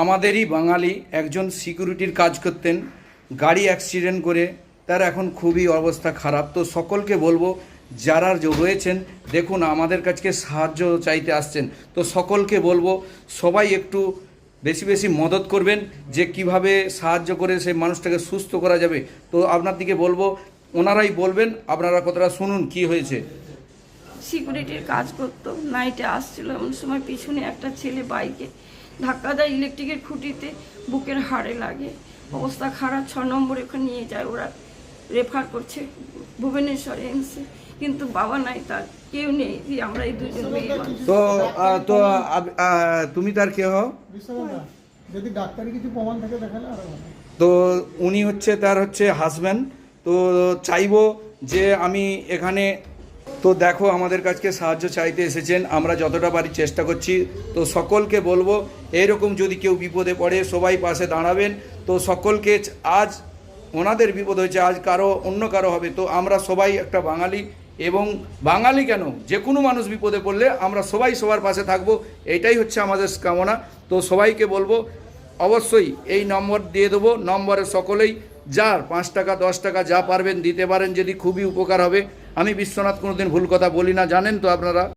আমাদেরই বাঙালি একজন সিকিউরিটির কাজ করতেন, গাড়ি অ্যাক্সিডেন্ট করে তার এখন খুবই অবস্থা খারাপ। তো সকলকে বলবো যারা রয়েছেন, দেখুন আমাদের কাছে সাহায্য চাইতে আসছেন, তো সকলকে বলবো সবাই একটু বেশি বেশি মদত করবেন যে কিভাবে সাহায্য করে সেই মানুষটাকে সুস্থ করা যাবে। তো আপনার দিকে বলবো, ওনারাই বলবেন, আপনারা কতটা শুনুন কি হয়েছে। সিকিউরিটির কাজ করতো, নাইটে আসছিল, এমন সময় পিছনে একটা ছেলে বাইকে ধাক্কা দেয় ইলেকট্রিকের খুঁটিতে, বুকের হাড়ে লাগে, অবস্থা খারাপ। 6 নম্বরে ওখানে নিয়ে যায়, ওরা রেফার করছে ভুবনেশ্বর এমসে, কিন্তু বাবা নাই, তার কেউ নেই, আমরা এই দুজন মেয়ে মানুষ। তো তো তুমি তার কে হও? যদি ডাক্তারি কিছু প্রমাণ থাকে দেখালে আরো ভালো। তো উনি হচ্ছে তার হাজব্যান্ড। তো চাইবো যে আমি এখানে, তো দেখো আমাদের কাছে সাহায্য চাইতে এসেছেন, আমরা যতটা পারি চেষ্টা করছি। তো সকলকে বলবো এইরকম যদি কেউ বিপদে পড়ে সবাই পাশে দাঁড়াবেন। তো সকলকে আজ ওনাদের বিপদ হয়েছে, আজ কারো অন্য কারো হবে, তো আমরা সবাই একটা বাঙালি, এবং বাঙালি কেন যে কোনো মানুষ বিপদে পড়লে আমরা সবাই সবার পাশে থাকবো, এইটাই হচ্ছে আমাদের কামনা। তো সবাইকে বলবো অবশ্যই এই নম্বর দিয়ে দেবো, নম্বরে সকলেই যার 5 টাকা 10 টাকা যা পারবেন দিতে পারেন, যদি খুবই উপকার হবে। আমি বিশ্বনাথ কোনোদিন ভুল কথা বলি না, জানেন তো আপনারা।